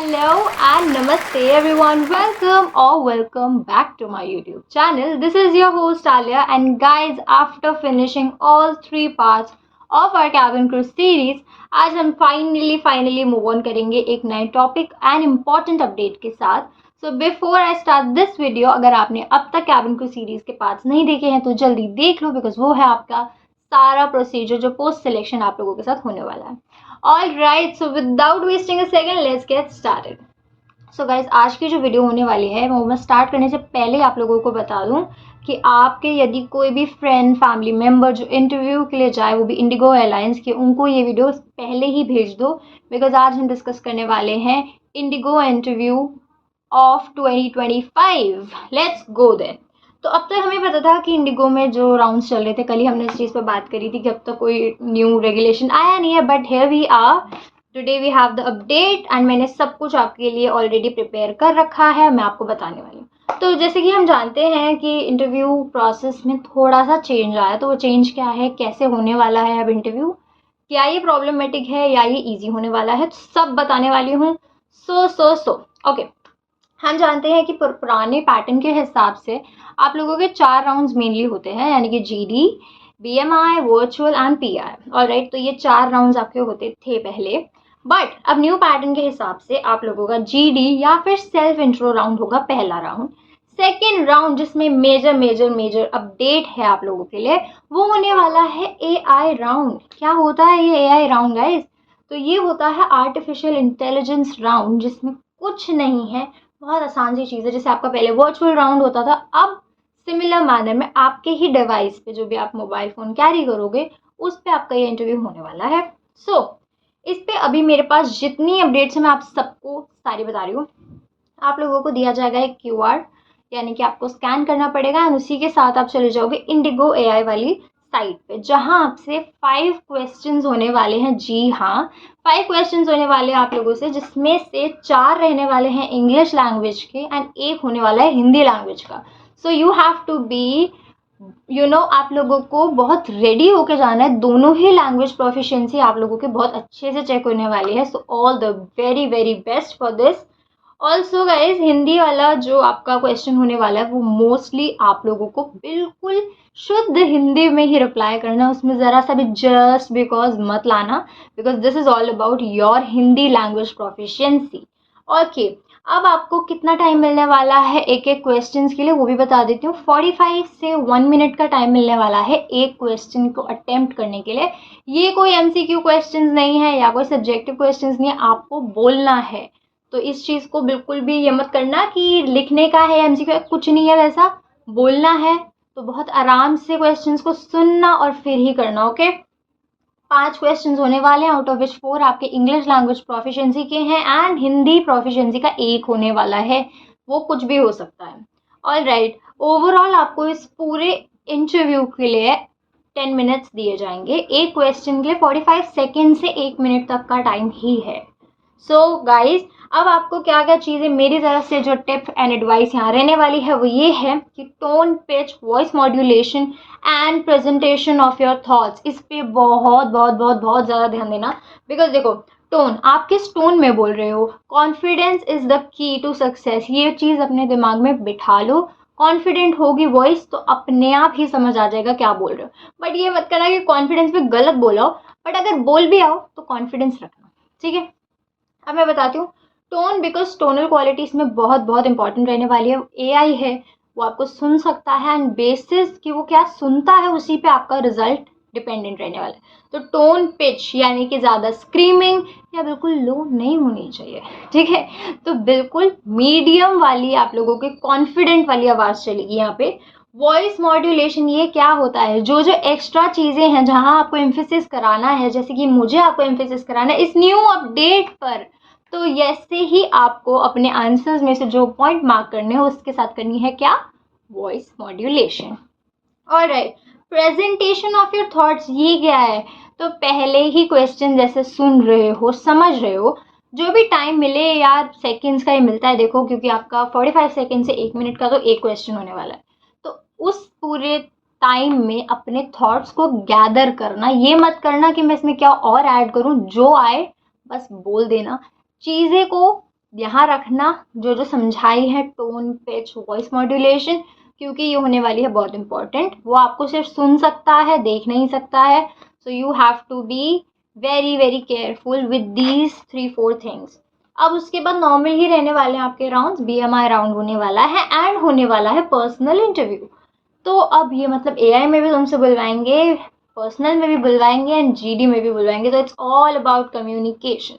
Hello and namaste everyone. Welcome back to my YouTube channel. This is your host Alia, and guys, after finishing all three parts of our cabin crew series, आज हम finally move on करेंगे एक नए topic and important update के साथ. So before I start this video, अगर आपने अब तक cabin crew series के parts नहीं देखे हैं तो जल्दी देख लो, because वो है आपका सारा प्रोसीजर जो पोस्ट सिलेक्शन आप लोगों के साथ होने वाला है. All right, so without wasting a second let's get started. So guys, आज की जो वीडियो होने वाली है वो मैं स्टार्ट करने से पहले आप लोगों को बता दूं कि आपके यदि कोई भी फ्रेंड फैमिली मेम्बर जो इंटरव्यू के लिए जाए, वो भी इंडिगो एयरलाइंस के, उनको ये वीडियो पहले ही भेज दो, बिकॉज आज हम डिस्कस करने वाले हैं IndiGo interview of 2025. Let's go then. तो अब तक हमें पता था कि इंडिगो में जो राउंड्स चल रहे थे, कल ही हमने इस चीज़ पर बात करी थी कि अब तक कोई न्यू रेगुलेशन आया नहीं है, but here we are today we have the update and मैंने सब कुछ आपके लिए ऑलरेडी प्रिपेयर कर रखा है, मैं आपको बताने वाली हूँ. तो जैसे कि हम जानते हैं कि इंटरव्यू प्रोसेस में थोड़ा सा चेंज आया, तो वो चेंज क्या है, कैसे होने वाला है अब इंटरव्यू, क्या ये प्रॉब्लमेटिक है या ये ईजी होने वाला है, सब बताने वाली हूँ. So okay. हम जानते हैं कि पुराने पैटर्न के हिसाब से आप लोगों के 4 राउंड्स मेनली होते हैं, यानी कि GD, BMI, virtual and PR. Alright, तो ये 4 राउंड्स आपके होते थे पहले, बट अब न्यू पैटर्न के हिसाब से आप लोगों का जीडी या फिर सेल्फ इंट्रो राउंड होगा पहला राउंड. सेकेंड राउंड जिसमें मेजर अपडेट है आप लोगों के लिए, वो होने वाला है एआई राउंड. क्या होता है ये एआई राउंड गाइस? तो ये होता है आर्टिफिशियल इंटेलिजेंस राउंड, जिसमें कुछ नहीं है, बहुत आसान सी चीज़ है. जैसे आपका पहले वर्चुअल राउंड होता था, अब सिमिलर मैनर में आपके ही डिवाइस पे, जो भी आप मोबाइल फ़ोन कैरी करोगे, उस पे आपका ये इंटरव्यू होने वाला है. इस पे अभी मेरे पास जितनी अपडेट्स हैं मैं आप सबको सारी बता रही हूँ. आप लोगों को दिया जाएगा एक क्यूआर, यानी कि आपको स्कैन करना पड़ेगा, और उसी के साथ आप चले जाओगे इंडिगो एआई वाली साइट पे, जहां आपसे 5 क्वेश्चंस होने वाले हैं. जी हाँ, 5 क्वेश्चंस होने वाले हैं आप लोगों से, जिसमें से 4 रहने वाले हैं इंग्लिश लैंग्वेज के एंड 1 होने वाला है हिंदी लैंग्वेज का. So you have to be आप लोगों को बहुत रेडी होके जाना है. दोनों ही लैंग्वेज प्रोफिशिएंसी आप लोगों के बहुत अच्छे से चेक होने वाली है. So all the very best for this. Also guys, Hindi वाला जो आपका क्वेश्चन होने वाला है, वो मोस्टली आप लोगों को बिल्कुल शुद्ध हिंदी में ही रिप्लाई करना है. उसमें ज़रा सा भी जस्ट बिकॉज मत लाना, because this is all about your Hindi language proficiency. Okay, अब आपको कितना टाइम मिलने वाला है एक एक क्वेश्चन के लिए, वो भी बता देती हूँ. 45 से 1 मिनट का टाइम मिलने वाला है एक क्वेश्चन को अटेम्प्ट करने के लिए. ये कोई एमसीक्यू क्वेश्चन नहीं है या कोई सब्जेक्टिव क्वेश्चन नहीं है, आपको बोलना है. तो इस चीज़ को बिल्कुल भी ये मत करना कि लिखने का है एमसीक्यू, कुछ नहीं है वैसा, बोलना है. तो बहुत आराम से क्वेश्चंस को सुनना और फिर ही करना. ओके, 5 क्वेश्चंस होने वाले हैं, आउट ऑफ विच 4 आपके इंग्लिश लैंग्वेज प्रोफिशिएंसी के हैं एंड हिंदी प्रोफिशिएंसी का 1 होने वाला है, वो कुछ भी हो सकता है. ऑल राइट, ओवरऑल आपको इस पूरे इंटरव्यू के लिए 10 मिनट्स दिए जाएंगे. एक क्वेश्चन के 45 सेकेंड से 1 मिनट तक का टाइम ही है. सो गाइज, अब आपको क्या क्या चीज़ें मेरी तरफ से जो टिप एंड एडवाइस यहाँ रहने वाली है, वो ये है कि tone, pitch, voice modulation and presentation of your thoughts, इस पे बहुत ज़्यादा ध्यान देना. बिकॉज देखो, टोन, आप किस टोन में बोल रहे हो. Confidence is the key to success, ये चीज़ अपने दिमाग में बिठा लो. कॉन्फिडेंट होगी वॉइस तो अपने आप ही समझ आ जाएगा क्या बोल रहे हो. बट ये मत करना कि कॉन्फिडेंस पे गलत बोलो, बट अगर बोल भी आओ तो कॉन्फिडेंस रखना, ठीक है. अब मैं बताती हूँ टोन, बिकॉज टोनल क्वालिटी इसमें बहुत इंपॉर्टेंट रहने वाली है. एआई है, वो आपको सुन सकता है एंड बेसिस कि वो क्या सुनता है उसी पे आपका रिजल्ट डिपेंडेंट रहने वाला है. तो टोन, पिच, यानी कि ज़्यादा स्क्रीमिंग या बिल्कुल लो नहीं होनी चाहिए, ठीक है. तो बिल्कुल मीडियम वाली आप लोगों की कॉन्फिडेंट वाली आवाज़ चलेगी यहाँ पे. वॉइस मॉड्यूलेशन, ये क्या होता है, जो एक्स्ट्रा चीज़ें हैं जहाँ आपको एम्फेसिस कराना है, जैसे कि मुझे आपको एम्फेसिस कराना है इस न्यू अपडेट पर, तो ऐसे ही आपको अपने आंसर्स में से जो पॉइंट मार्क करने हैं उसके साथ करनी है क्या, voice modulation. Alright, presentation of your thoughts, ये क्या है. तो पहले ही क्वेश्चन जैसे सुन रहे हो, समझ रहे हो, जो भी टाइम मिले यार, सेकंड्स का ही मिलता है देखो, क्योंकि आपका 45 सेकंड से 1 मिनट का तो एक क्वेश्चन होने वाला है. तो उस पूरे टाइम में अपने थॉट्स को गैदर करना. ये मत करना कि मैं इसमें क्या और ऐड करूं, जो आए बस बोल देना. चीज़ें को यहाँ रखना जो जो समझाई है, टोन, पिच, वॉइस मॉड्यूलेशन, क्योंकि ये होने वाली है बहुत इंपॉर्टेंट। वो आपको सिर्फ सुन सकता है, देख नहीं सकता है। So you have to be very very careful with these 3-4 things. अब उसके बाद नॉर्मल ही रहने वाले हैं आपके राउंड्स, BMI राउंड होने वाला है एंड होने वाला है पर्सनल इंटरव्यू। तो अब ये मतलब AI में भी तुमसे बुलवाएंगे, पर्सनल में भी बुलवाएंगे एंड GD में भी बुलवाएंगे। तो इट्स ऑल अबाउट कम्युनिकेशन,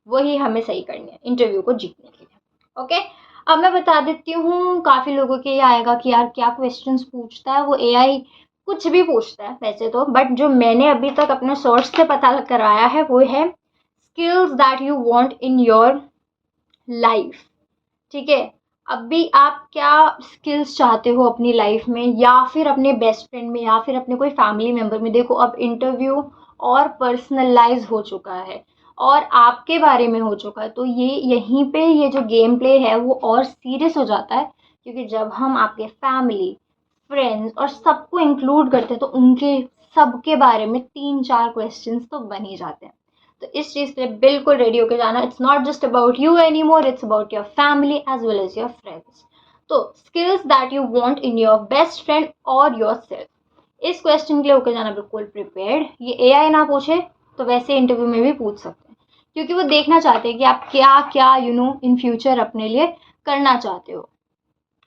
वही हमें सही करनी है इंटरव्यू को जीतने के लिए। ओके, अब मैं बता देती हूँ। काफ़ी लोगों के ये आएगा कि यार क्या क्वेश्चंस पूछता है वो AI, कुछ भी पूछता है वैसे तो, बट जो मैंने अभी तक अपने सोर्स से पता कराया है वो है skills that you want in your life. ठीक है, अभी आप क्या स्किल्स चाहते हो अपनी लाइफ में, या फिर अपने बेस्ट फ्रेंड में, या फिर अपने कोई फैमिली मेम्बर में। देखो अब इंटरव्यू और पर्सनलाइज हो चुका है और आपके बारे में हो चुका है, तो ये यहीं पे ये जो गेम प्ले है वो और सीरियस हो जाता है। क्योंकि जब हम आपके फैमिली, फ्रेंड्स और सबको इंक्लूड करते हैं तो उनके सबके बारे में 3-4 क्वेश्चंस तो बन ही जाते हैं। तो इस चीज़ के लिए बिल्कुल रेडी होके जाना। It's not just about you any more, it's about your family as well as your friends. तो skills that you want in your best friend और योर सेल्फ, इस क्वेश्चन के लिए होके जाना बिल्कुल प्रिपेयर्ड। ये AI ना पूछे तो वैसे इंटरव्यू में भी पूछ सकते हैं, क्योंकि वो देखना चाहते हैं कि आप क्या क्या इन फ्यूचर अपने लिए करना चाहते हो।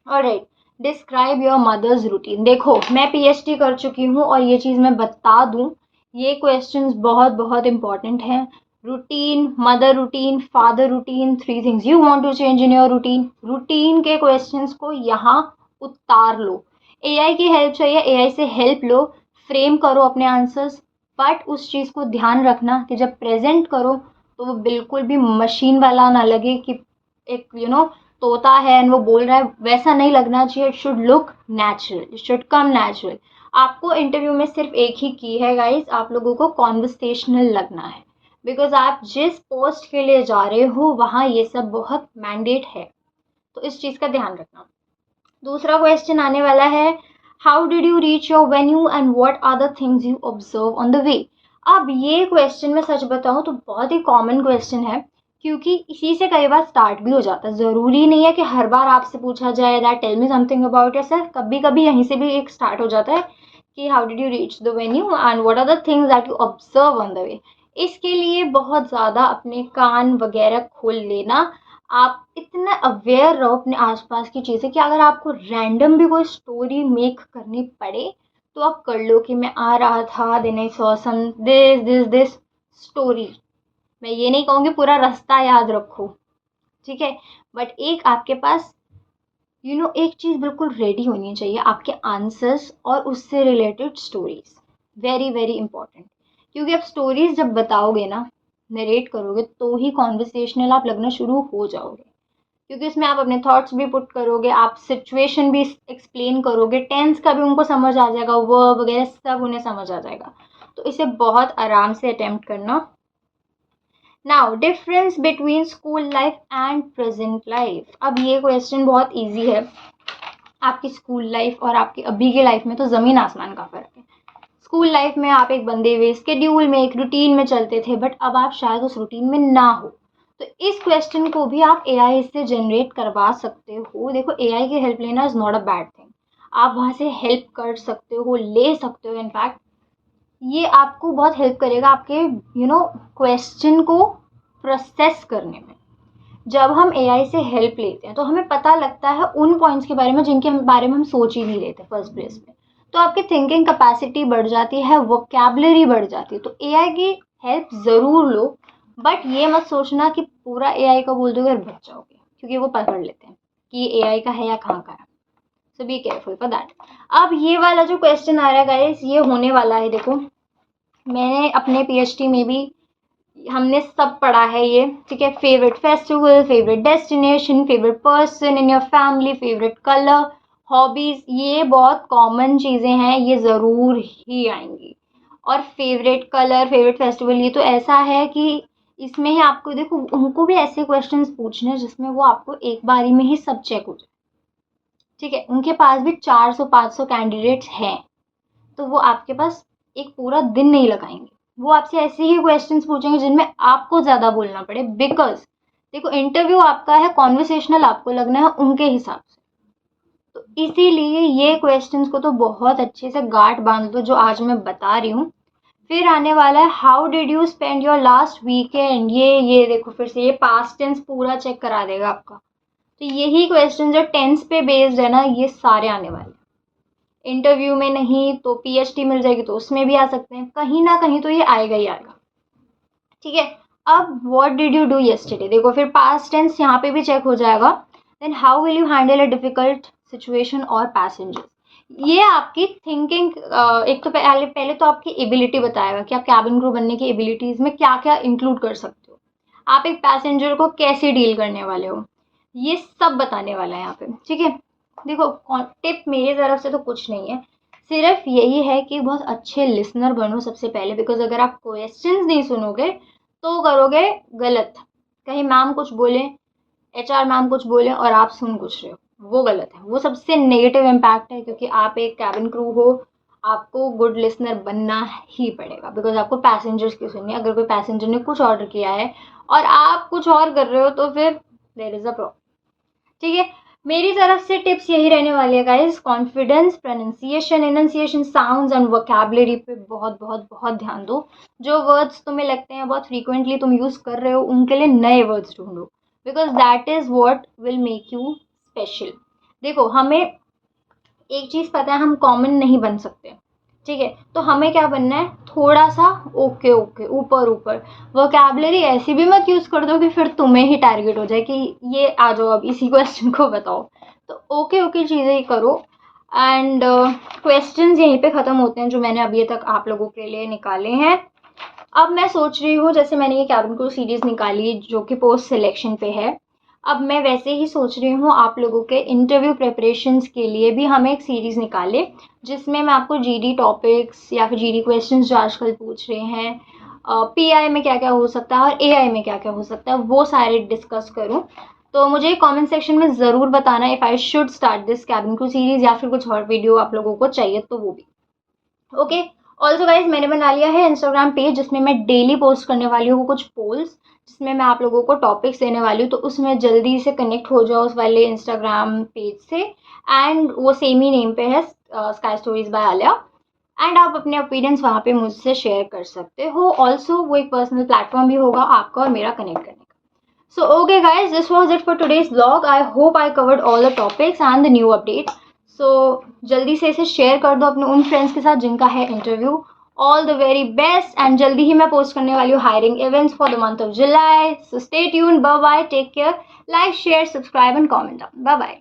Alright, describe your mother's routine. देखो मैं PhD कर चुकी हूँ और ये चीज़ मैं बता दूँ, ये क्वेश्चंस बहुत बहुत इंपॉर्टेंट हैं। Routine, mother routine, father routine, 3 things you want to change in your routine. Routine के क्वेश्चंस को यहाँ उतार लो। AI की हेल्प चाहिए, AI से हेल्प लो, फ्रेम करो अपने आंसर्स, बट उस चीज़ को ध्यान रखना कि जब प्रेजेंट करो तो वो बिल्कुल भी मशीन वाला ना लगे कि एक तोता है एंड वो बोल रहा है, वैसा नहीं लगना चाहिए। It should look natural, it should come natural. आपको इंटरव्यू में सिर्फ एक ही की है गाइस, आप लोगों को कॉन्वर्सेशनल लगना है, बिकॉज आप जिस पोस्ट के लिए जा रहे हो वहाँ ये सब बहुत मैंडेट है। तो इस चीज़ का ध्यान रखना। दूसरा क्वेश्चन आने वाला है, how did you reach your venue and what are the things you observe on the way. अब ये क्वेश्चन मैं सच बताऊं तो बहुत ही कॉमन क्वेश्चन है, क्योंकि इसी से कई बार स्टार्ट भी हो जाता है। ज़रूरी नहीं है कि हर बार आपसे पूछा जाए that tell me something about yourself, कभी कभी यहीं से भी एक स्टार्ट हो जाता है कि how did you reach the venue and what are the things that you observe on the way. इसके लिए बहुत ज़्यादा अपने कान वगैरह खोल लेना। आप इतना अवेयर रहो अपने आसपास की चीज़ें कि अगर आपको रैंडम भी कोई स्टोरी मेक करनी पड़े तो आप कर लो कि मैं आ रहा था, then I saw some this this this story. मैं ये नहीं कहूँगी पूरा रास्ता याद रखो, ठीक है, बट एक आपके पास एक चीज़ बिल्कुल रेडी होनी चाहिए, आपके आंसर्स और उससे related stories. Very very important, क्योंकि आप स्टोरीज जब बताओगे ना, नरेट करोगे, तो ही कॉन्वर्सेशनल आप लगना शुरू हो जाओगे। क्योंकि उसमें आप अपने थॉट्स भी पुट करोगे, आप सिचुएशन भी एक्सप्लेन करोगे, टेंस का भी उनको समझ आ जाएगा, वर्ब वगैरह सब उन्हें समझ आ जाएगा। तो इसे बहुत आराम से अटेम्प्ट करना। Now difference between school life and present life. अब ये क्वेश्चन बहुत इजी है। आपकी स्कूल लाइफ और आपकी अभी की लाइफ में तो ज़मीन आसमान का फ़र्क है। स्कूल लाइफ में आप एक बंधे हुए स्केड्यूल में, एक रूटीन में चलते थे, बट अब आप शायद उस रूटीन में ना हो। तो इस क्वेश्चन को भी आप AI से जनरेट करवा सकते हो। देखो AI की हेल्प लेना is not a bad thing, आप वहाँ से हेल्प कर सकते हो, ले सकते हो। इनफैक्ट ये आपको बहुत हेल्प करेगा आपके क्वेश्चन को प्रोसेस करने में। जब हम AI से हेल्प लेते हैं तो हमें पता लगता है उन पॉइंट्स के बारे में जिनके बारे में हम सोच ही नहीं लेते फर्स्ट प्लेस में। तो आपकी थिंकिंग कैपेसिटी बढ़ जाती है, वोकैबुलरी बढ़ जाती है। तो AI की हेल्प ज़रूर लो, बट ये मत सोचना कि पूरा AI को बोल दोगे और बच जाओगे, क्योंकि वो पकड़ लेते हैं कि ये AI का है या कहाँ का है। सो बी केयरफुल फॉर दैट। अब ये वाला जो क्वेश्चन आ रहा है गाइस, ये होने वाला है। देखो मैंने अपने PhD में भी हमने सब पढ़ा है ये, ठीक है। Favourite festival, favourite destination, favourite person in your family, favourite colour, hobbies, ये बहुत कॉमन चीज़ें हैं, ये ज़रूर ही आएंगी। और फेवरेट कलर, फेवरेट फेस्टिवल, ये तो ऐसा है कि इसमें ही आपको, देखो उनको भी ऐसे क्वेश्चंस पूछने हैं जिसमें वो आपको एक बारी में ही सब चेक हो जाए, ठीक है। उनके पास भी 400-500 कैंडिडेट्स हैं, तो वो आपके पास एक पूरा दिन नहीं लगाएंगे। वो आपसे ऐसे ही क्वेश्चंस पूछेंगे जिनमें आपको ज़्यादा बोलना पड़े, बिकॉज देखो इंटरव्यू आपका है, कॉन्वर्सेशनल आपको लगना है उनके हिसाब से। तो इसीलिए ये क्वेश्चंस को तो बहुत अच्छे से गांठ बांध दो जो आज मैं बता रही हूँ। फिर आने वाला है how did you spend your last weekend, ये देखो फिर से ये पास्ट टेंस पूरा चेक करा देगा आपका। तो यही क्वेश्चन जो टेंस पे बेस्ड है ना, ये सारे आने वाले। इंटरव्यू में नहीं तो पीएचडी मिल जाएगी तो उसमें भी आ सकते हैं, कहीं ना कहीं तो ये आएगा ही आएगा। ठीक है, अब what did you do yesterday, देखो फिर पास्ट टेंस यहाँ पे भी चेक हो जाएगा। Then how will you handle a difficult situation और पैसेंजर्स, ये आपकी थिंकिंग, एक तो पहले पहले तो आपकी एबिलिटी बताएगा कि आप कैबिन क्रू बनने की एबिलिटीज में क्या क्या इंक्लूड कर सकते हो, आप एक पैसेंजर को कैसे डील करने वाले हो, ये सब बताने वाला है यहाँ पे। ठीक है, देखो टिप मेरी तरफ से तो कुछ नहीं है, सिर्फ यही है कि बहुत अच्छे लिसनर बनो सबसे पहले, बिकॉज अगर आप क्वेश्चंस नहीं सुनोगे तो करोगे गलत, कहीं मैम कुछ बोले, एचआर मैम कुछ बोले और आप सुन कुछ रहे हो, वो गलत है, वो सबसे नेगेटिव इम्पैक्ट है, क्योंकि आप एक कैबिन क्रू हो, आपको गुड लिसनर बनना ही पड़ेगा, बिकॉज आपको पैसेंजर्स की सुननी है। अगर कोई पैसेंजर ने कुछ ऑर्डर किया है और आप कुछ और कर रहे हो तो फिर देयर इज अ प्रॉब्लम। ठीक है, मेरी तरफ से टिप्स यही रहने वाली है guys, confidence, pronunciation, enunciation, sounds and vocabulary पे बहुत बहुत बहुत ध्यान दो। जो वर्ड्स तुम्हें लगते हैं बहुत फ्रीक्वेंटली तुम यूज कर रहे हो, उनके लिए नए वर्ड्स ढूंढो, because that is what will make you special. देखो हमें एक चीज पता है, हम कॉमन नहीं बन सकते। ठीक है, तो हमें क्या बनना है, थोड़ा सा ओके ओके ऊपर ऊपर, वोकैबुलरी ऐसी भी मत यूज कर दो कि फिर तुम्हें ही टारगेट हो जाए कि ये आ जाओ अब इसी क्वेश्चन को बताओ। तो ओके ओके चीज़ें ही करो। एंड क्वेश्चंस यहीं पे ख़त्म होते हैं जो मैंने अभी तक आप लोगों के लिए निकाले हैं। अब मैं सोच रही हूँ, जैसे मैंने ये कैबिन क्रू सीरीज़ निकाली जो कि पोस्ट सिलेक्शन पे है, अब मैं वैसे ही सोच रही हूँ आप लोगों के इंटरव्यू प्रिपरेशंस के लिए भी हम एक सीरीज़ निकाले, जिसमें मैं आपको जीडी टॉपिक्स या फिर जीडी क्वेश्चंस जो आजकल पूछ रहे हैं, पीआई में क्या क्या हो सकता है और एआई में क्या क्या हो सकता है, वो सारे डिस्कस करूँ। तो मुझे कमेंट सेक्शन में ज़रूर बताना if I should start this cabin crew series, या फिर कुछ और वीडियो आप लोगों को चाहिए तो वो भी। ओके, ऑल्सो गाइज मैंने बना लिया है इंस्टाग्राम पेज, जिसमें मैं डेली पोस्ट करने वाली हूँ कुछ पोल्स, जिसमें मैं आप लोगों को टॉपिक्स देने वाली हूँ, तो उसमें जल्दी से कनेक्ट हो जाओ उस वाले इंस्टाग्राम पेज से। एंड वो सेम ही नेम पे है, sky stories bye Alia. And आप अपने ओपिनियंस वहाँ पे मुझसे शेयर कर सकते हो। ऑल्सो वो एक पर्सनल प्लेटफॉर्म भी होगा आपका और मेरा कनेक्ट करने का। So okay guys, this was it for today's vlog. I hope I covered all the topics and the new update. So जल्दी से इसे शेयर कर दो अपने उन फ्रेंड्स के साथ जिनका है interview. All the very best, and जल्दी ही मैं पोस्ट करने वाली हूँ hiring events for the month of July. So stay tuned, bye bye, take care, like share subscribe and comment down, bye bye.